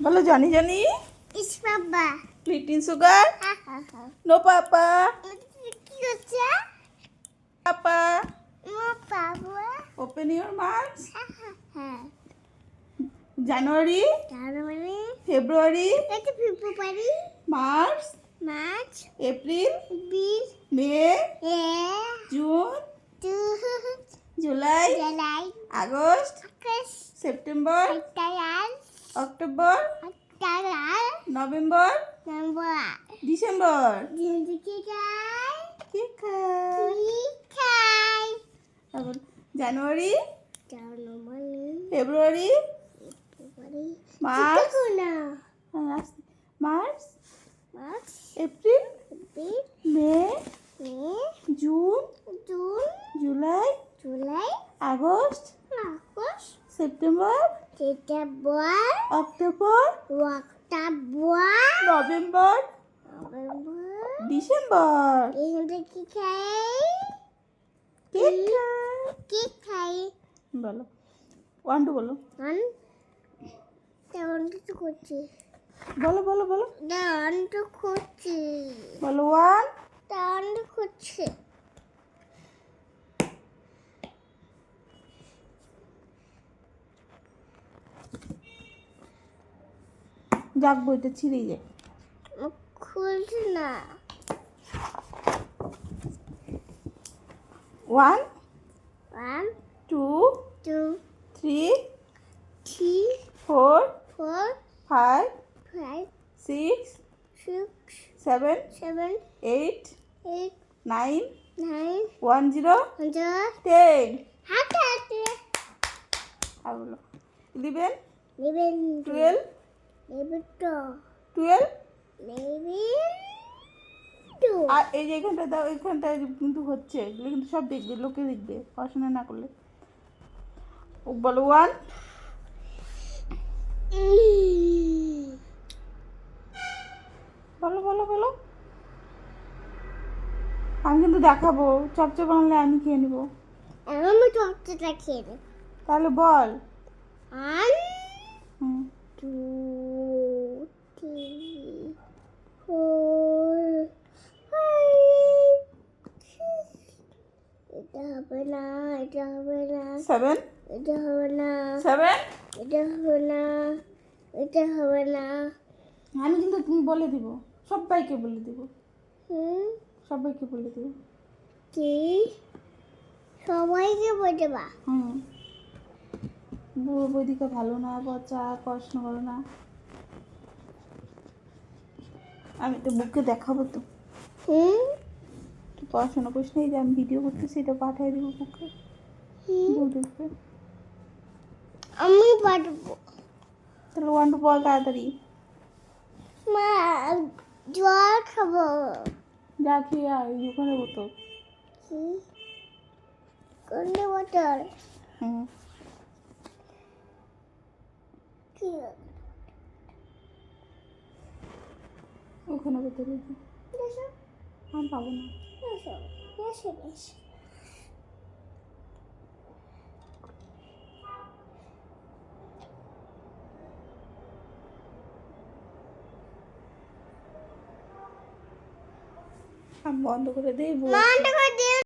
বলো Johnny Johnny. Yes বাবা। Little sugar. Ha ha ha. No papa. কি হচ্ছে? পাপা। নো বাবা। Open your mouth. Ha ha ha. January, January, February, এটা February, March, March, April, বিল, May, এ, June, June, July, July, August, August, September, October, October, October, November, November, December. জিন্দগি খাই, কি খায়? কি খাই? তারপর January, January, February, February, March, না, March, March, April, April, May, May, June, June, July, July, August, August, September, September, October, October, November, November, December. জিন্দগি খাই, কেক খায়। কি খাই? বলো 1 2 বলো। তেমন কিছু করছি, বলো বলো বলো তেমন তো করছি, বলো 1 তেমন তো করছি। যাক বইটা ছিঁড়েই যায়। খুলছি না। 1 1 2 2 3 3 4 4 5 5 6 6 7 7 8 8 9 9 1 0 10। হাতে হাতে আর বলো 11 নেবেন 12 নেবেন তো 12। নেবেন তো আর এই যে এখানটা দাও, এখানটায় কিন্তু হচ্ছে, এগুলো কিন্তু সব দেখবে, লোকে দেখবে পড়াশোনা না করলে। ও বলো 1 বলো বলো বলো। আমি কিন্তু দেখাবো, চপচপ বানালে আমি খেয়ে নেবো। আমি চকচটা খেয়ে নেব। তাহলে বল। 1 হুম 2 3 4 5 এটা হবে না, এটা হবে না, 7 এটা হবে না, 7। এটা হবে না, এটা হবে না। আমি কিন্তু তুমি বলে দিব, সবাইকে বলে দিব, হুম সবাইকে বলে দিব। কি সবাইকে বলতে বা? হুম বুড়ো বৌদিকে ভালো না, পচা, পড়াশোনা করো না। আমি তো বুককে দেখাবো তো, তুই পড়াশোনা করিস না, এই যে আমি ভিডিও করতেছি এটা পাঠিয়ে দিব বুককে, বউ দেখবে। আমি পারবো। তাহলে 1 2 বল তাড়াতাড়ি। মা জল খাবো। যা খেয়ে আয়, ওখানে বোতল। কি কোনটা বোতল? হুম কি ওখানে বোতল আছে। দেশো আমি পাবো না। দেশো দেশো দেশো। আমি বন্ধ করে দিই। বন্ধ করে দে।